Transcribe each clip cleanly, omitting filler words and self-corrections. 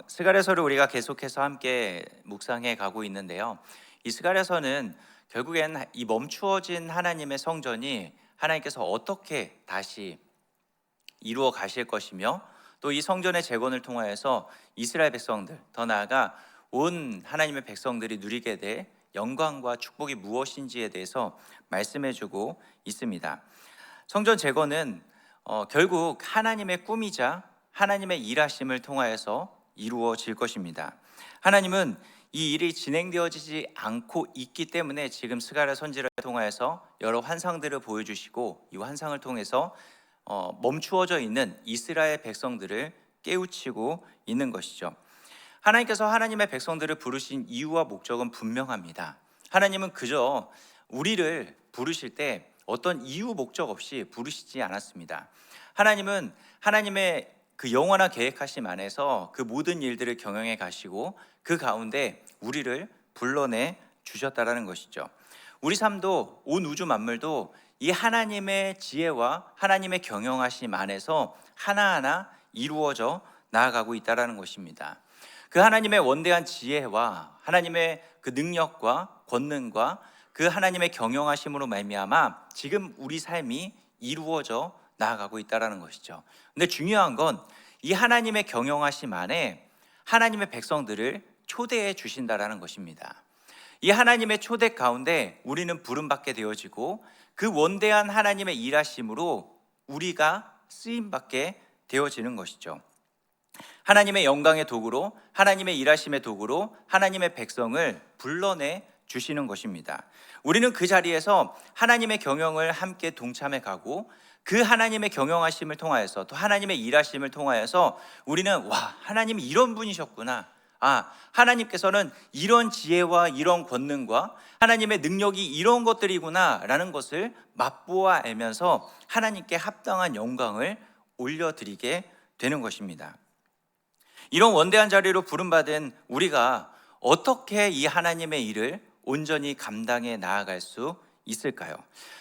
스가랴서를 우리가 계속해서 함께 묵상해 가고 있는데요. 이 스가랴서는 결국엔 이 멈추어진 하나님의 성전이 하나님께서 어떻게 다시 이루어 가실 것이며, 또 이 성전의 재건을 통하여서 이스라엘 백성들, 더 나아가 온 하나님의 백성들이 누리게 될 영광과 축복이 무엇인지에 대해서 말씀해 주고 있습니다. 성전 재건은 결국 하나님의 꿈이자 하나님의 일하심을 통하여서 이루어질 것입니다. 하나님은 이 일이 진행되어지지 않고 있기 때문에 지금 스가랴 선지를 통하여서 여러 환상들을 보여주시고, 이 환상을 통해서 멈추어져 있는 이스라엘 백성들을 깨우치고 있는 것이죠. 하나님께서 하나님의 백성들을 부르신 이유와 목적은 분명합니다. 하나님은 그저 우리를 부르실 때 어떤 이유 목적 없이 부르시지 않았습니다. 하나님은 하나님의 그 영원한 계획하심 안에서 그 모든 일들을 경영해 가시고, 그 가운데 우리를 불러내 주셨다라는 것이죠. 우리 삶도, 온 우주 만물도 이 하나님의 지혜와 하나님의 경영하심 안에서 하나하나 이루어져 나아가고 있다라는 것입니다. 그 하나님의 원대한 지혜와 하나님의 그 능력과 권능과 그 하나님의 경영하심으로 말미암아 지금 우리 삶이 이루어져 나아가고 있다라는 것이죠. 근데 중요한 건 이 하나님의 경영하심 안에 하나님의 백성들을 초대해 주신다라는 것입니다. 이 하나님의 초대 가운데 우리는 부름받게 되어지고, 그 원대한 하나님의 일하심으로 우리가 쓰임받게 되어지는 것이죠. 하나님의 영광의 도구로, 하나님의 일하심의 도구로 하나님의 백성을 불러내 주시는 것입니다. 우리는 그 자리에서 하나님의 경영을 함께 동참해 가고, 그 하나님의 경영하심을 통하여서, 또 하나님의 일하심을 통하여서 우리는 하나님이 이런 분이셨구나, 하나님께서는 이런 지혜와 이런 권능과 하나님의 능력이 이런 것들이구나 라는 것을 맛보아 알면서 하나님께 합당한 영광을 올려드리게 되는 것입니다. 이런 원대한 자리로 부름받은 우리가 어떻게 이 하나님의 일을 온전히 감당해 나아갈 수 있을까요?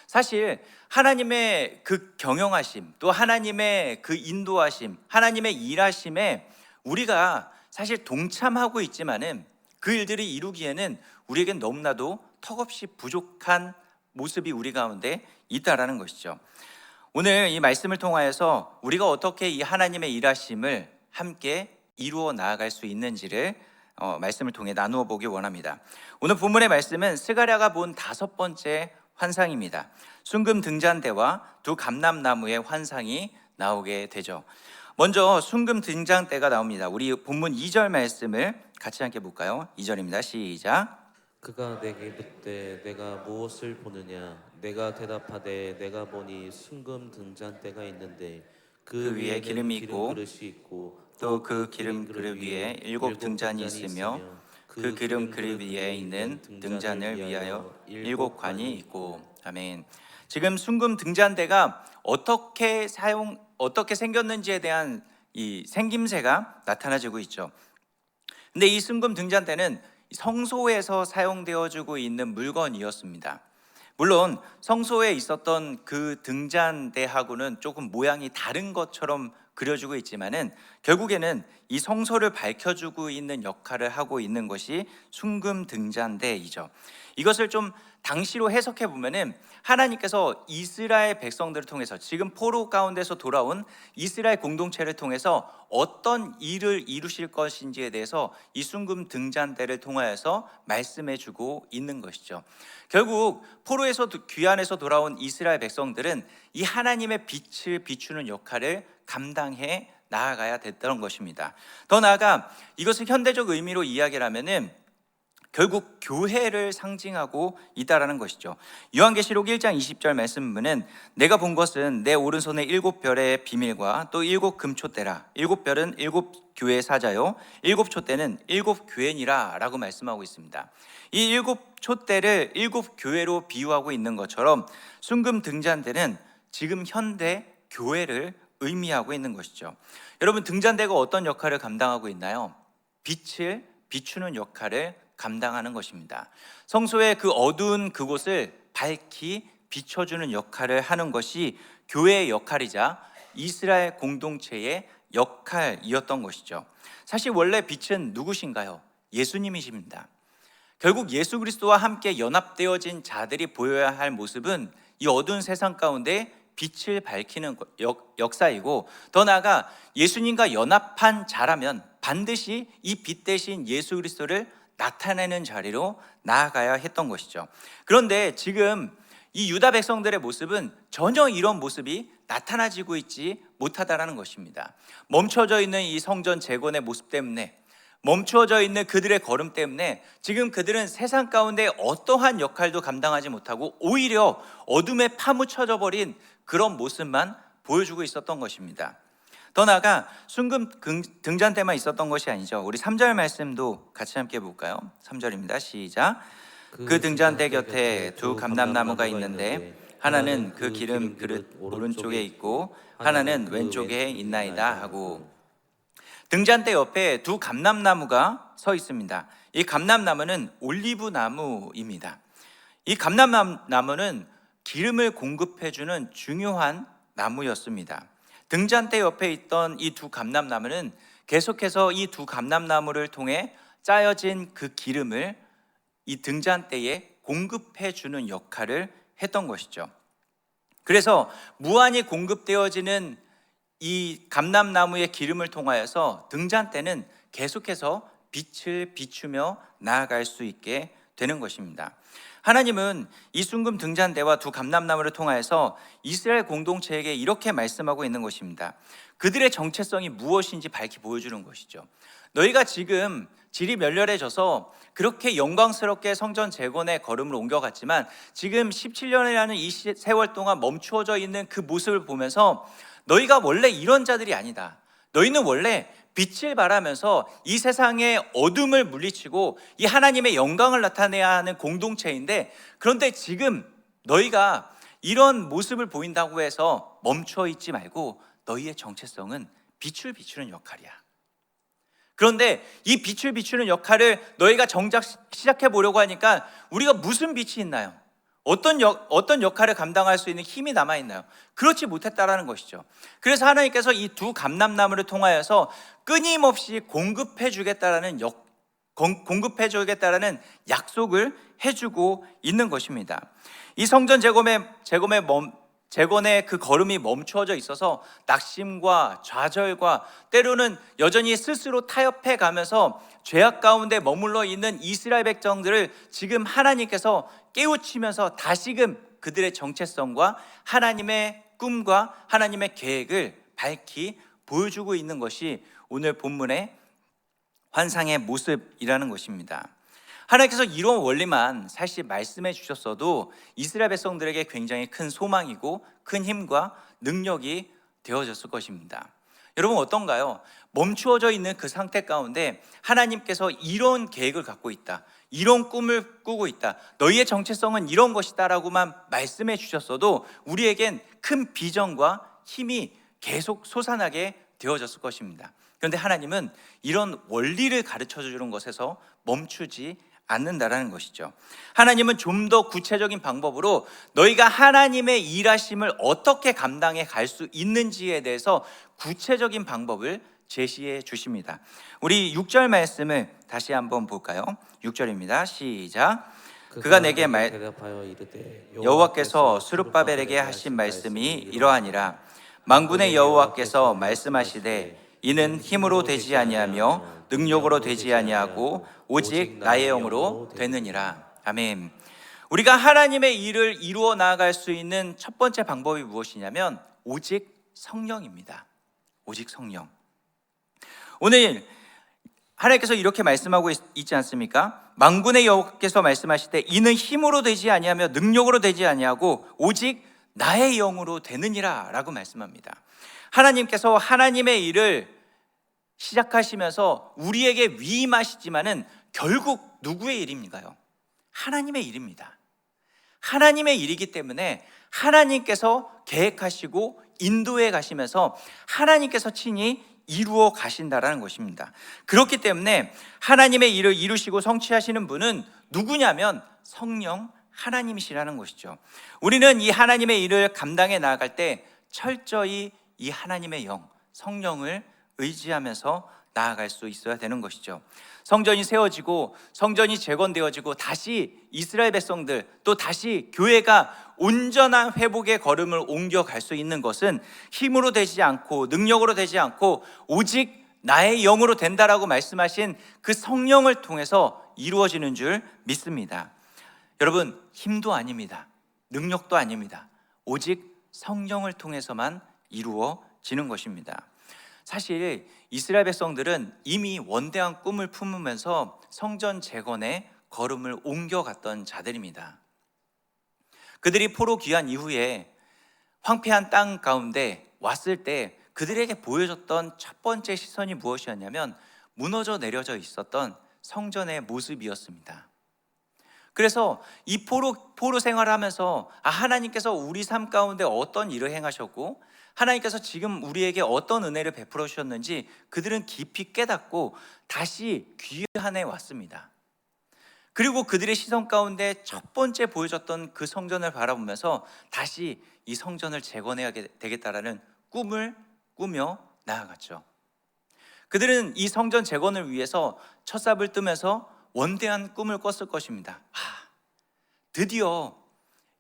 사실 하나님의 그 경영하심, 또 하나님의 그 인도하심, 하나님의 일하심에 우리가 사실 동참하고 있지만은 그 일들을 이루기에는 우리에겐 너무나도 턱없이 부족한 모습이 우리 가운데 있다라는 것이죠. 오늘 이 말씀을 통하여서 우리가 어떻게 이 하나님의 일하심을 함께 이루어 나아갈 수 있는지를 말씀을 통해 나누어 보기 원합니다. 오늘 본문의 말씀은 스가랴가 본 5번째 환상입니다. 순금 등잔대와 두 감람나무의 환상이 나오게 되죠. 먼저 순금 등잔대가 나옵니다. 우리 본문 2절 말씀을 같이 함께 볼까요? 2절입니다. 시작. 그가 내게 묻되 내가 무엇을 보느냐? 내가 대답하되 내가 보니 순금 등잔대가 있는데 그 그 위에 위에는 기름이 기름 있고, 그릇이 있고 또 그 기름 그릇 위에 7 등잔이 있으며, 그 기름 그릇 위에 있는 등잔을 위하여 7 관이 있고. 아멘. 지금 순금 등잔대가 어떻게 생겼는지에 대한 이 생김새가 나타나지고 있죠. 근데 이 순금 등잔대는 성소에서 사용되어지고 있는 물건이었습니다. 물론 성소에 있었던 그 등잔대하고는 조금 모양이 다른 것처럼 그려지고 있지만은 결국에는 이 성소를 밝혀주고 있는 역할을 하고 있는 것이 순금 등잔대이죠. 이것을 좀 당시로 해석해 보면은 하나님께서 이스라엘 백성들을 통해서, 지금 포로 가운데서 돌아온 이스라엘 공동체를 통해서 어떤 일을 이루실 것인지에 대해서 이 순금 등잔대를 통하여서 말씀해 주고 있는 것이죠. 결국 포로에서 귀환해서 돌아온 이스라엘 백성들은 이 하나님의 빛을 비추는 역할을 감당해 나아가야 됐던 것입니다. 더 나아가 이것을 현대적 의미로 이야기를 하면은 결국 교회를 상징하고 있다라는 것이죠. 요한계시록 1장 20절 말씀은 내가 본 것은 내 오른손에 7별의 비밀과 또 7 금촛대라. 7별은 7 교회의 사자요, 7 촛대는 7 교회니라 라고 말씀하고 있습니다. 이 7 촛대를 7 교회로 비유하고 있는 것처럼 순금 등잔대는 지금 현대 교회를 의미하고 있는 것이죠. 여러분, 등잔대가 어떤 역할을 감당하고 있나요? 빛을 비추는 역할을 감당하는 것입니다. 성소의 그 어두운 그곳을 밝히 비춰주는 역할을 하는 것이 교회의 역할이자 이스라엘 공동체의 역할이었던 것이죠. 사실 원래 빛은 누구신가요? 예수님이십니다. 결국 예수 그리스도와 함께 연합되어진 자들이 보여야 할 모습은 이 어두운 세상 가운데 빛을 밝히는 역사이고, 더 나아가 예수님과 연합한 자라면 반드시 이 빛 대신 예수 그리스도를 나타내는 자리로 나아가야 했던 것이죠. 그런데 지금 이 유다 백성들의 모습은 전혀 이런 모습이 나타나지고 있지 못하다라는 것입니다. 멈춰져 있는 이 성전 재건의 모습 때문에, 멈추어져 있는 그들의 걸음 때문에 지금 그들은 세상 가운데 어떠한 역할도 감당하지 못하고 오히려 어둠에 파묻혀져 버린 그런 모습만 보여주고 있었던 것입니다. 더 나아가 순금 등잔 때만 있었던 것이 아니죠. 우리 3절 말씀도 같이 함께 볼까요? 3절입니다. 시작. 그 등잔대 곁에 두 감람나무가 있는데 하나는 그 기름 그릇 오른쪽에 있고 하나는 왼쪽에 있나이다 하고, 등잔대 옆에 두 감람나무가 서 있습니다. 이 감람나무는 올리브 나무입니다. 이 감람나무는 기름을 공급해주는 중요한 나무였습니다. 등잔대 옆에 있던 이 두 감람나무는 계속해서 이 두 감람나무를 통해 짜여진 그 기름을 이 등잔대에 공급해주는 역할을 했던 것이죠. 그래서 무한히 공급되어지는 이 감람나무의 기름을 통하여서 등잔대는 계속해서 빛을 비추며 나아갈 수 있게 되는 것입니다. 하나님은 이 순금 등잔대와 두 감람나무를 통하여서 이스라엘 공동체에게 이렇게 말씀하고 있는 것입니다. 그들의 정체성이 무엇인지 밝히 보여주는 것이죠. 너희가 지금 질이 멸렬해져서 그렇게 영광스럽게 성전 재건의 걸음을 옮겨갔지만 지금 17년이라는 이 세월 동안 멈추어져 있는 그 모습을 보면서 너희가 원래 이런 자들이 아니다. 너희는 원래 빛을 발하면서 이 세상의 어둠을 물리치고 이 하나님의 영광을 나타내야 하는 공동체인데, 그런데 지금 너희가 이런 모습을 보인다고 해서 멈춰 있지 말고 너희의 정체성은 빛을 비추는 역할이야. 그런데 이 빛을 비추는 역할을 너희가 정작 시작해 보려고 하니까 우리가 무슨 빛이 있나요? 어떤 역할을 감당할 수 있는 힘이 남아있나요? 그렇지 못했다라는 것이죠. 그래서 하나님께서 이 두 감람나무를 통하여서 끊임없이 공급해 주겠다라는 약속을 해주고 있는 것입니다. 이 성전 재건의 그 걸음이 멈추어져 있어서 낙심과 좌절과 때로는 여전히 스스로 타협해 가면서 죄악 가운데 머물러 있는 이스라엘 백성들을 지금 하나님께서 깨우치면서 다시금 그들의 정체성과 하나님의 꿈과 하나님의 계획을 밝히 보여주고 있는 것이 오늘 본문의 환상의 모습이라는 것입니다. 하나님께서 이런 원리만 사실 말씀해 주셨어도 이스라엘 백성들에게 굉장히 큰 소망이고 큰 힘과 능력이 되어졌을 것입니다. 여러분 어떤가요? 멈추어져 있는 그 상태 가운데 하나님께서 이런 계획을 갖고 있다, 이런 꿈을 꾸고 있다, 너희의 정체성은 이런 것이다 라고만 말씀해 주셨어도 우리에겐 큰 비전과 힘이 계속 솟아나게 되어졌을 것입니다. 그런데 하나님은 이런 원리를 가르쳐 주는 것에서 멈추지 않는다라는 것이죠. 하나님은 좀 더 구체적인 방법으로 너희가 하나님의 일하심을 어떻게 감당해 갈 수 있는지에 대해서 구체적인 방법을 제시해 주십니다. 우리 6절 말씀을 다시 한번 볼까요? 6절입니다. 시작. 그가 내게 대답하여 이르되 여호와께서 스룹바벨에게 하신 말씀이 이러하니라. 만군의 여호와께서 말씀하시되 이는 힘으로 되지 아니하며 능력으로 되지 아니하고 오직 나의 영으로 되느니라. 아멘. 우리가 하나님의 일을 이루어 나아갈 수 있는 첫 번째 방법이 무엇이냐면 오직 성령입니다. 오직 성령. 오늘 하나님께서 이렇게 말씀하고 있지 않습니까? 만군의 여호와께서 말씀하시되 이는 힘으로 되지 아니하며 능력으로 되지 아니하고 오직 나의 영으로 되느니라 라고 말씀합니다. 하나님께서 하나님의 일을 시작하시면서 우리에게 위임하시지만은 결국 누구의 일입니까요? 하나님의 일입니다. 하나님의 일이기 때문에 하나님께서 계획하시고 인도해 가시면서 하나님께서 친히 이루어 가신다라는 것입니다. 그렇기 때문에 하나님의 일을 이루시고 성취하시는 분은 누구냐면 성령 하나님이시라는 것이죠. 우리는 이 하나님의 일을 감당해 나아갈 때 철저히 이 하나님의 영, 성령을 의지하면서 나아갈 수 있어야 되는 것이죠. 성전이 세워지고 성전이 재건되어지고 다시 이스라엘 백성들 또 다시 교회가 온전한 회복의 걸음을 옮겨갈 수 있는 것은 힘으로 되지 않고 능력으로 되지 않고 오직 나의 영으로 된다라고 말씀하신 그 성령을 통해서 이루어지는 줄 믿습니다. 여러분, 힘도 아닙니다. 능력도 아닙니다. 오직 성령을 통해서만 이루어지는 것입니다. 사실 이스라엘 백성들은 이미 원대한 꿈을 품으면서 성전 재건에 걸음을 옮겨갔던 자들입니다. 그들이 포로 귀환 이후에 황폐한 땅 가운데 왔을 때 그들에게 보여줬던 첫 번째 시선이 무엇이었냐면 무너져 내려져 있었던 성전의 모습이었습니다. 그래서 이 포로 생활을 하면서 하나님께서 우리 삶 가운데 어떤 일을 행하셨고 하나님께서 지금 우리에게 어떤 은혜를 베풀어 주셨는지 그들은 깊이 깨닫고 다시 귀환해 왔습니다. 그리고 그들의 시선 가운데 첫 번째 보여줬던 그 성전을 바라보면서 다시 이 성전을 재건해야 되겠다라는 꿈을 꾸며 나아갔죠. 그들은 이 성전 재건을 위해서 첫삽을 뜨면서 원대한 꿈을 꿨을 것입니다. 드디어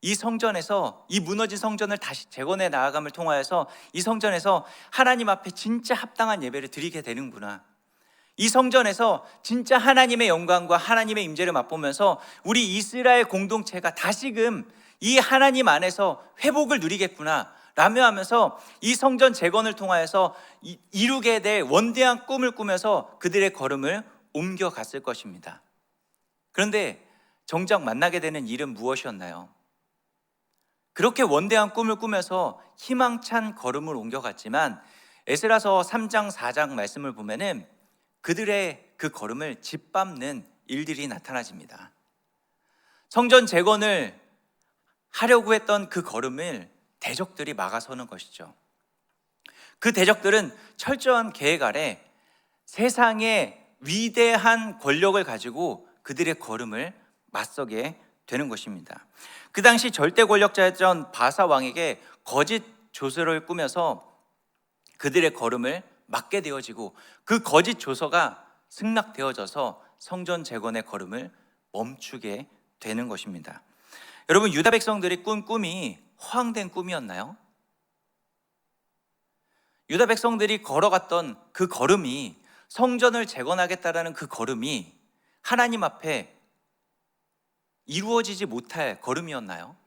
이 성전에서 이 무너진 성전을 다시 재건해 나아감을 통하여서 이 성전에서 하나님 앞에 진짜 합당한 예배를 드리게 되는구나. 이 성전에서 진짜 하나님의 영광과 하나님의 임재를 맛보면서 우리 이스라엘 공동체가 다시금 이 하나님 안에서 회복을 누리겠구나 라며 하면서 이 성전 재건을 통하여서 이루게 될 원대한 꿈을 꾸면서 그들의 걸음을 옮겨갔을 것입니다. 그런데 정작 만나게 되는 일은 무엇이었나요? 그렇게 원대한 꿈을 꾸면서 희망찬 걸음을 옮겨갔지만 에스라서 3장 4장 말씀을 보면은 그들의 그 걸음을 짓밟는 일들이 나타나집니다. 성전 재건을 하려고 했던 그 걸음을 대적들이 막아서는 것이죠. 그 대적들은 철저한 계획 아래 세상의 위대한 권력을 가지고 그들의 걸음을 맞서게 되는 것입니다. 그 당시 절대 권력자였던 바사 왕에게 거짓 조서를 꾸며서 그들의 걸음을 막게 되어지고 그 거짓 조서가 승낙되어져서 성전 재건의 걸음을 멈추게 되는 것입니다. 여러분, 유다 백성들이 꾼 꿈이 허황된 꿈이었나요? 유다 백성들이 걸어갔던 그 걸음이, 성전을 재건하겠다라는 그 걸음이 하나님 앞에 이루어지지 못할 걸음이었나요?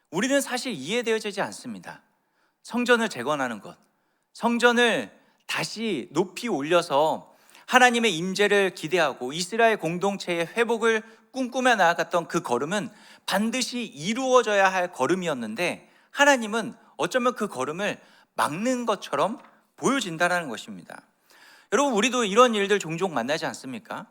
우리는 사실 이해되어지지 않습니다. 성전을 재건하는 것, 성전을 다시 높이 올려서 하나님의 임재를 기대하고 이스라엘 공동체의 회복을 꿈꾸며 나아갔던 그 걸음은 반드시 이루어져야 할 걸음이었는데 하나님은 어쩌면 그 걸음을 막는 것처럼 보여진다는 것입니다. 여러분, 우리도 이런 일들 종종 만나지 않습니까?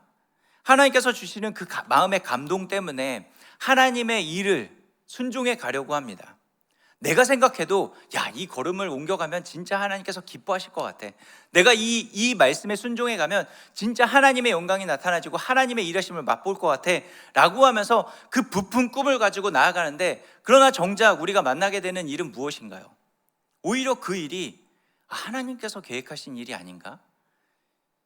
하나님께서 주시는 그 마음의 감동 때문에 하나님의 일을 순종해 가려고 합니다. 내가 생각해도 이 걸음을 옮겨가면 진짜 하나님께서 기뻐하실 것 같아. 내가 이 말씀에 순종해 가면 진짜 하나님의 영광이 나타나지고 하나님의 일하심을 맛볼 것 같아 라고 하면서 그 부푼 꿈을 가지고 나아가는데, 그러나 정작 우리가 만나게 되는 일은 무엇인가요? 오히려 그 일이 하나님께서 계획하신 일이 아닌가?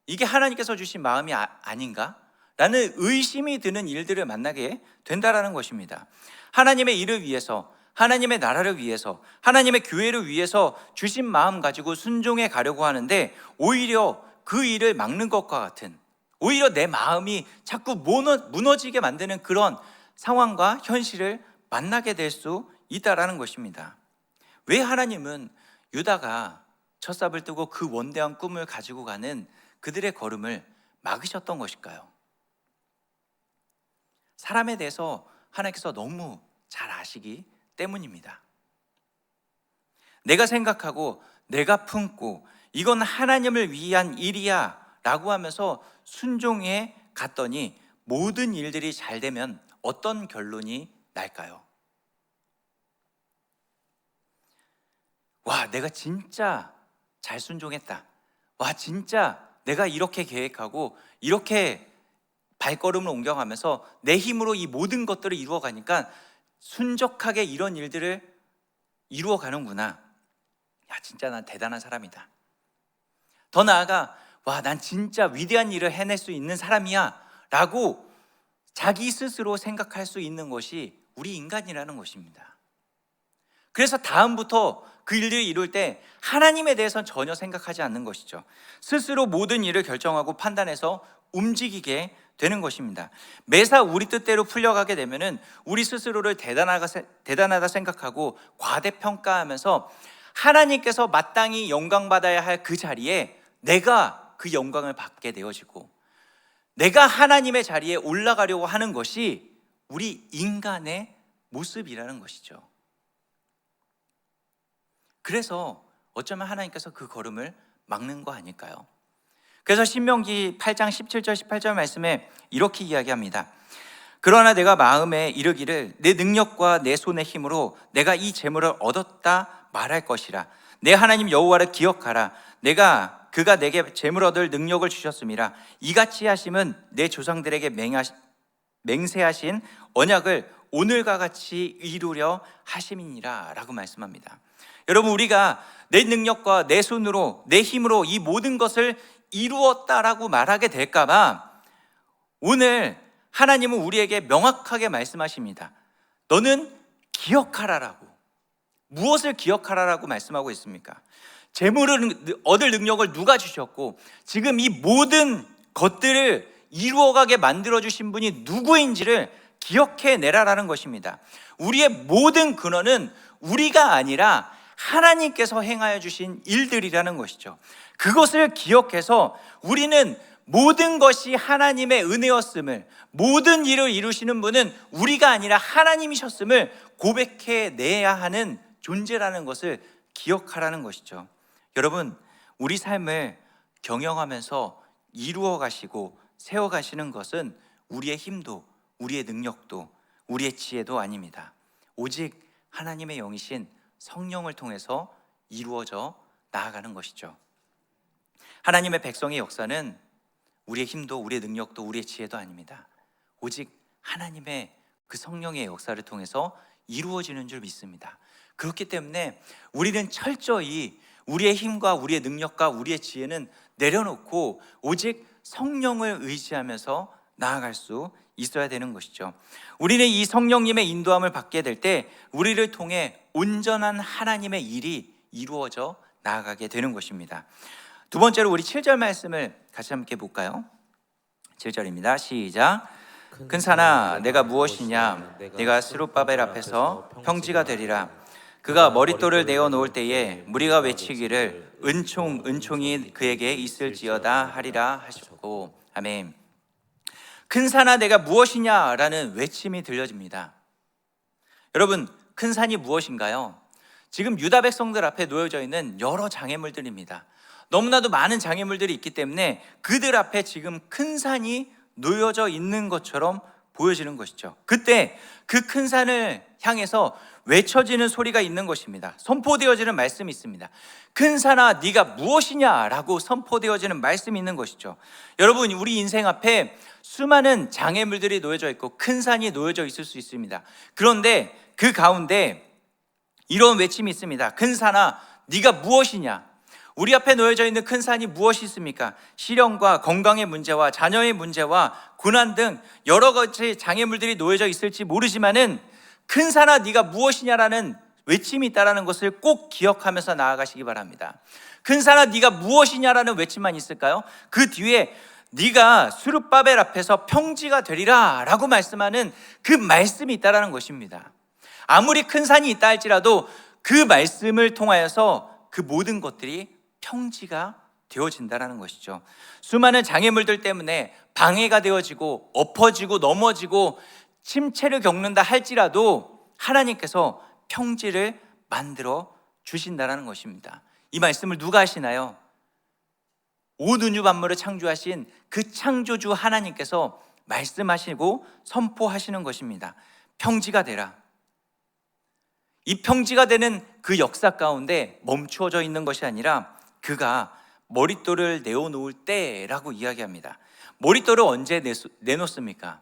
이게 하나님께서 주신 마음이 아닌가? 라는 의심이 드는 일들을 만나게 된다라는 것입니다. 하나님의 일을 위해서, 하나님의 나라를 위해서, 하나님의 교회를 위해서 주신 마음 가지고 순종해 가려고 하는데 오히려 그 일을 막는 것과 같은, 오히려 내 마음이 자꾸 무너지게 만드는 그런 상황과 현실을 만나게 될 수 있다라는 것입니다. 왜 하나님은 유다가 첫삽을 뜨고 그 원대한 꿈을 가지고 가는 그들의 걸음을 막으셨던 것일까요? 사람에 대해서 하나님께서 너무 잘 아시기 때문입니다. 내가 생각하고 내가 품고 이건 하나님을 위한 일이야 라고 하면서 순종해 갔더니 모든 일들이 잘 되면 어떤 결론이 날까요? 내가 진짜 잘 순종했다. 진짜 내가 이렇게 계획하고 이렇게 발걸음을 옮겨가면서 내 힘으로 이 모든 것들을 이루어가니까 순적하게 이런 일들을 이루어가는구나. 야, 진짜 난 대단한 사람이다. 더 나아가 와, 난 진짜 위대한 일을 해낼 수 있는 사람이야 라고 자기 스스로 생각할 수 있는 것이 우리 인간이라는 것입니다. 그래서 다음부터 그 일을 이룰 때 하나님에 대해서는 전혀 생각하지 않는 것이죠. 스스로 모든 일을 결정하고 판단해서 움직이게 되는 것입니다. 매사 우리 뜻대로 풀려가게 되면은 우리 스스로를 대단하다 생각하고 과대평가하면서 하나님께서 마땅히 영광받아야 할 그 자리에 내가 그 영광을 받게 되어지고, 내가 하나님의 자리에 올라가려고 하는 것이 우리 인간의 모습이라는 것이죠. 그래서 어쩌면 하나님께서 그 걸음을 막는 거 아닐까요? 그래서 신명기 8장 17절 18절 말씀에 이렇게 이야기합니다. 그러나 내가 마음에 이르기를 내 능력과 내 손의 힘으로 내가 이 재물을 얻었다 말할 것이라. 내 하나님 여호와를 기억하라. 그가 내게 재물 얻을 능력을 주셨음이라. 이같이 하심은 내 조상들에게 맹세하신 언약을 오늘과 같이 이루려 하심이니라 라고 말씀합니다. 여러분, 우리가 내 능력과 내 손으로 내 힘으로 이 모든 것을 이루었다라고 말하게 될까봐 오늘 하나님은 우리에게 명확하게 말씀하십니다. 너는 기억하라라고. 무엇을 기억하라라고 말씀하고 있습니까? 재물을 얻을 능력을 누가 주셨고 지금 이 모든 것들을 이루어가게 만들어주신 분이 누구인지를 기억해내라라는 것입니다. 우리의 모든 근원은 우리가 아니라 하나님께서 행하여 주신 일들이라는 것이죠. 그것을 기억해서 우리는 모든 것이 하나님의 은혜였음을, 모든 일을 이루시는 분은 우리가 아니라 하나님이셨음을 고백해내야 하는 존재라는 것을 기억하라는 것이죠. 여러분, 우리 삶을 경영하면서 이루어 가시고 세워 가시는 것은 우리의 힘도, 우리의 능력도, 우리의 지혜도 아닙니다. 오직 하나님의 영이신 성령을 통해서 이루어져 나아가는 것이죠. 하나님의 백성의 역사는 우리의 힘도, 우리의 능력도, 우리의 지혜도 아닙니다. 오직 하나님의 그 성령의 역사를 통해서 이루어지는 줄 믿습니다. 그렇기 때문에 우리는 철저히 우리의 힘과 우리의 능력과 우리의 지혜는 내려놓고 오직 성령을 의지하면서 나아갈 수 있어야 되는 것이죠. 우리는 이 성령님의 인도함을 받게 될 때 우리를 통해 온전한 하나님의 일이 이루어져 나아가게 되는 것입니다. 두 번째로 우리 7절 말씀을 같이 함께 볼까요? 7절입니다. 시작. 큰 산아 내가 무엇이냐? 내가 스룹바벨 앞에서 평지가 되리라. 그가 머릿돌을 내어 놓을 때에 무리가 외치기를 은총이 그에게 있을지어다 하리라 하셨고. 아멘. 큰 산아 내가 무엇이냐라는 외침이 들려집니다. 여러분, 큰 산이 무엇인가요? 지금 유다 백성들 앞에 놓여져 있는 여러 장애물들입니다. 너무나도 많은 장애물들이 있기 때문에 그들 앞에 지금 큰 산이 놓여져 있는 것처럼 보여지는 것이죠. 그때 그 큰 산을 향해서 외쳐지는 소리가 있는 것입니다. 선포되어지는 말씀이 있습니다. 큰 산아 네가 무엇이냐라고 선포되어지는 말씀이 있는 것이죠. 여러분, 우리 인생 앞에 수많은 장애물들이 놓여져 있고 큰 산이 놓여져 있을 수 있습니다. 그런데 그 가운데 이런 외침이 있습니다. 큰 산아 네가 무엇이냐? 우리 앞에 놓여져 있는 큰 산이 무엇이 있습니까? 실형과 건강의 문제와 자녀의 문제와 고난 등 여러 가지 장애물들이 놓여져 있을지 모르지만은 큰 산아 네가 무엇이냐라는 외침이 있다라는 것을 꼭 기억하면서 나아가시기 바랍니다. 큰 산아 네가 무엇이냐라는 외침만 있을까요? 그 뒤에 네가 스룹바벨 앞에서 평지가 되리라 라고 말씀하는 그 말씀이 있다라는 것입니다. 아무리 큰 산이 있다 할지라도 그 말씀을 통하여서 그 모든 것들이 평지가 되어진다라는 것이죠. 수많은 장애물들 때문에 방해가 되어지고 엎어지고 넘어지고 침체를 겪는다 할지라도 하나님께서 평지를 만들어 주신다라는 것입니다. 이 말씀을 누가 하시나요? 온 우주 만물을 창조하신 그 창조주 하나님께서 말씀하시고 선포하시는 것입니다. 평지가 되라. 이 평지가 되는 그 역사 가운데 멈추어져 있는 것이 아니라 그가 머릿돌을 내어놓을 때라고 이야기합니다. 머릿돌을 언제 내놓습니까?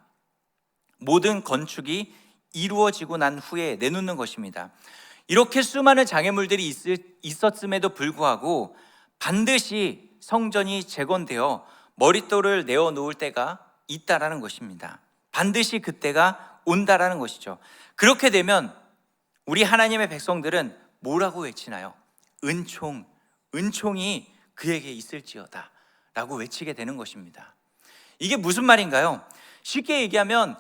모든 건축이 이루어지고 난 후에 내놓는 것입니다. 이렇게 수많은 장애물들이 있었음에도 불구하고 반드시 성전이 재건되어 머릿돌을 내어놓을 때가 있다라는 것입니다. 반드시 그때가 온다라는 것이죠. 그렇게 되면 우리 하나님의 백성들은 뭐라고 외치나요? 은총, 은총이 그에게 있을지어다 라고 외치게 되는 것입니다. 이게 무슨 말인가요? 쉽게 얘기하면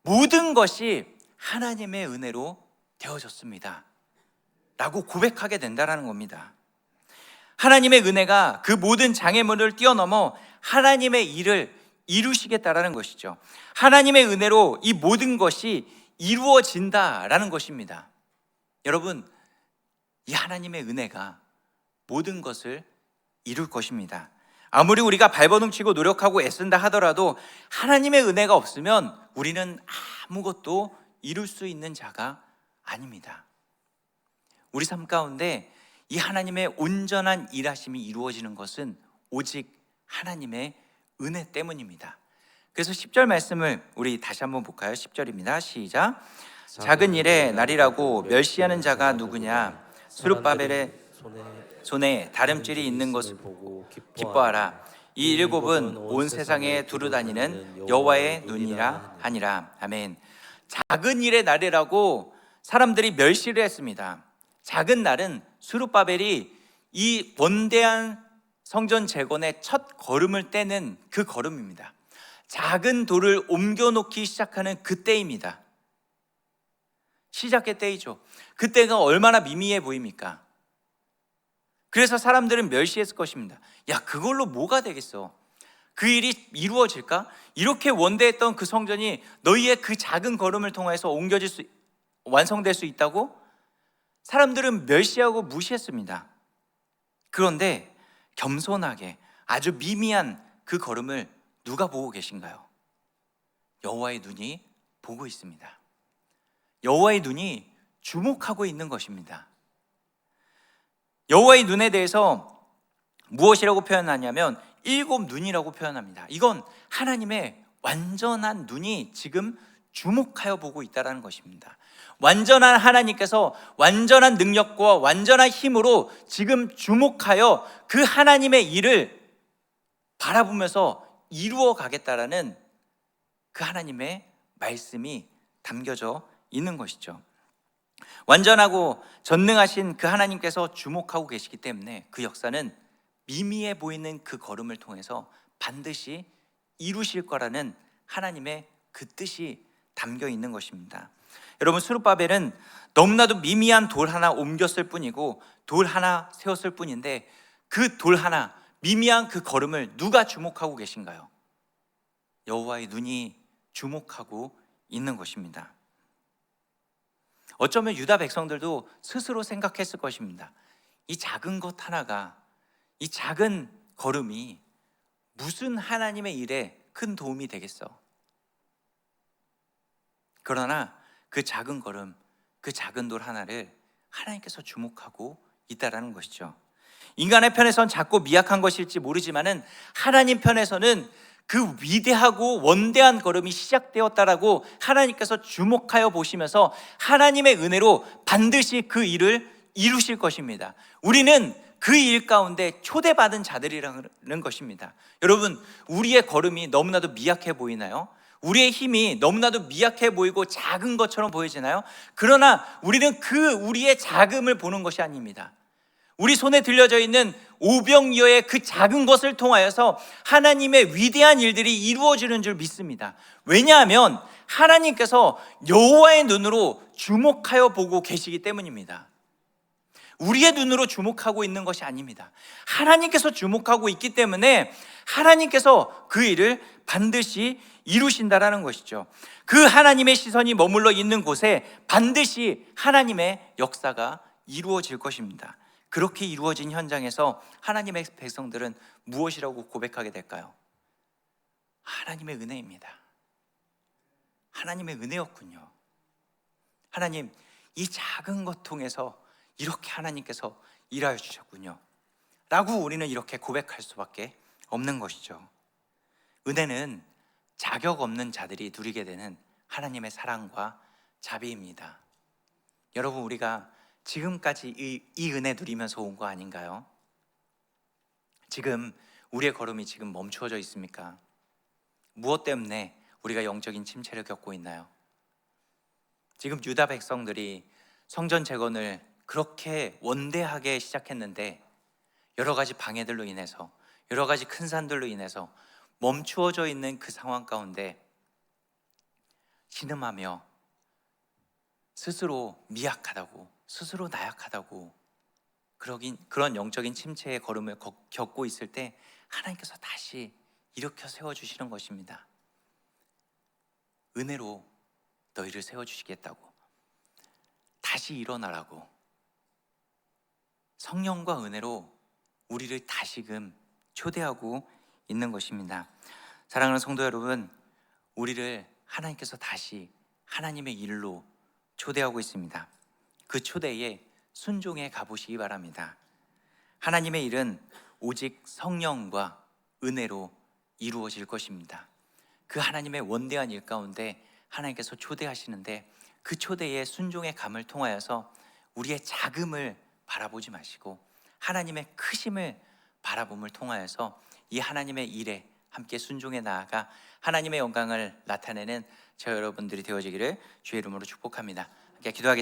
모든 것이 하나님의 은혜로 되어졌습니다 라고 고백하게 된다는 겁니다. 하나님의 은혜가 그 모든 장애물을 뛰어넘어 하나님의 일을 이루시겠다라는 것이죠. 하나님의 은혜로 이 모든 것이 이루어진다라는 것입니다. 여러분, 이 하나님의 은혜가 모든 것을 이룰 것입니다. 아무리 우리가 발버둥치고 노력하고 애쓴다 하더라도 하나님의 은혜가 없으면 우리는 아무것도 이룰 수 있는 자가 아닙니다. 우리 삶 가운데 이 하나님의 온전한 일하심이 이루어지는 것은 오직 하나님의 은혜 때문입니다. 그래서 10절 말씀을 우리 다시 한번 볼까요? 10절입니다. 시작. 작은 일에 날이라고 멸시하는 자가 누구냐? 스룹바벨의 손에 다름질이 있는 것을 보고 기뻐하라. 이 일곱은 온 세상에 두루 다니는 여호와의 눈이라 하니라. 아멘. 작은 일의 날이라고 사람들이 멸시를 했습니다. 작은 날은 스룹바벨이 이 원대한 성전 재건의 첫 걸음을 떼는 그 걸음입니다. 작은 돌을 옮겨놓기 시작하는 그때입니다. 시작의 때이죠. 그때가 얼마나 미미해 보입니까? 그래서 사람들은 멸시했을 것입니다. 야, 그걸로 뭐가 되겠어? 그 일이 이루어질까? 이렇게 원대했던 그 성전이 너희의 그 작은 걸음을 통해서 완성될 수 있다고? 사람들은 멸시하고 무시했습니다. 그런데 겸손하게 아주 미미한 그 걸음을 누가 보고 계신가요? 여호와의 눈이 보고 있습니다. 여호와의 눈이 주목하고 있는 것입니다. 여호와의 눈에 대해서 무엇이라고 표현하냐면 일곱 눈이라고 표현합니다. 이건 하나님의 완전한 눈이 지금 주목하여 보고 있다는 것입니다. 완전한 하나님께서 완전한 능력과 완전한 힘으로 지금 주목하여 그 하나님의 일을 바라보면서 이루어 가겠다라는 그 하나님의 말씀이 담겨져 있는 것이죠. 완전하고 전능하신 그 하나님께서 주목하고 계시기 때문에 그 역사는 미미해 보이는 그 걸음을 통해서 반드시 이루실 거라는 하나님의 그 뜻이 담겨 있는 것입니다. 여러분, 스룹바벨은 너무나도 미미한 돌 하나 옮겼을 뿐이고 돌 하나 세웠을 뿐인데 그 돌 하나, 미미한 그 걸음을 누가 주목하고 계신가요? 여호와의 눈이 주목하고 있는 것입니다. 어쩌면 유다 백성들도 스스로 생각했을 것입니다. 이 작은 것 하나가, 이 작은 걸음이 무슨 하나님의 일에 큰 도움이 되겠어? 그러나 그 작은 걸음, 그 작은 돌 하나를 하나님께서 주목하고 있다라는 것이죠. 인간의 편에선 작고 미약한 것일지 모르지만은 하나님 편에서는 그 위대하고 원대한 걸음이 시작되었다라고 하나님께서 주목하여 보시면서 하나님의 은혜로 반드시 그 일을 이루실 것입니다. 우리는 그 일 가운데 초대받은 자들이라는 것입니다. 여러분, 우리의 걸음이 너무나도 미약해 보이나요? 우리의 힘이 너무나도 미약해 보이고 작은 것처럼 보여지나요? 그러나 우리는 그 우리의 작음을 보는 것이 아닙니다. 우리 손에 들려져 있는 오병이어의 그 작은 것을 통하여서 하나님의 위대한 일들이 이루어지는 줄 믿습니다. 왜냐하면 하나님께서 여호와의 눈으로 주목하여 보고 계시기 때문입니다. 우리의 눈으로 주목하고 있는 것이 아닙니다. 하나님께서 주목하고 있기 때문에 하나님께서 그 일을 반드시 이루신다라는 것이죠. 그 하나님의 시선이 머물러 있는 곳에 반드시 하나님의 역사가 이루어질 것입니다. 그렇게 이루어진 현장에서 하나님의 백성들은 무엇이라고 고백하게 될까요? 하나님의 은혜입니다. 하나님의 은혜였군요. 하나님, 이 작은 것 통해서 이렇게 하나님께서 일하여 주셨군요 라고 우리는 이렇게 고백할 수밖에 없는 것이죠. 은혜는 자격 없는 자들이 누리게 되는 하나님의 사랑과 자비입니다. 여러분, 우리가 지금까지 이 은혜 누리면서 온 거 아닌가요? 지금 우리의 걸음이 지금 멈추어져 있습니까? 무엇 때문에 우리가 영적인 침체를 겪고 있나요? 지금 유다 백성들이 성전 재건을 그렇게 원대하게 시작했는데 여러 가지 방해들로 인해서, 여러 가지 큰 산들로 인해서 멈추어져 있는 그 상황 가운데 신음하며 스스로 미약하다고, 스스로 나약하다고 그런 영적인 침체의 걸음을 겪고 있을 때 하나님께서 다시 일으켜 세워주시는 것입니다. 은혜로 너희를 세워주시겠다고, 다시 일어나라고, 성령과 은혜로 우리를 다시금 초대하고 있는 것입니다. 사랑하는 성도 여러분, 우리를 하나님께서 다시 하나님의 일로 초대하고 있습니다. 그 초대에 순종해 가보시기 바랍니다. 하나님의 일은 오직 성령과 은혜로 이루어질 것입니다. 그 하나님의 원대한 일 가운데 하나님께서 초대하시는데 그 초대에 순종의 감을 통하여서 우리의 작음을 바라보지 마시고 하나님의 크심을 바라봄을 통하여서 이 하나님의 일에 함께 순종해 나아가 하나님의 영광을 나타내는 저 여러분들이 되어지기를 주의 이름으로 축복합니다. 함께 기도하겠습니다.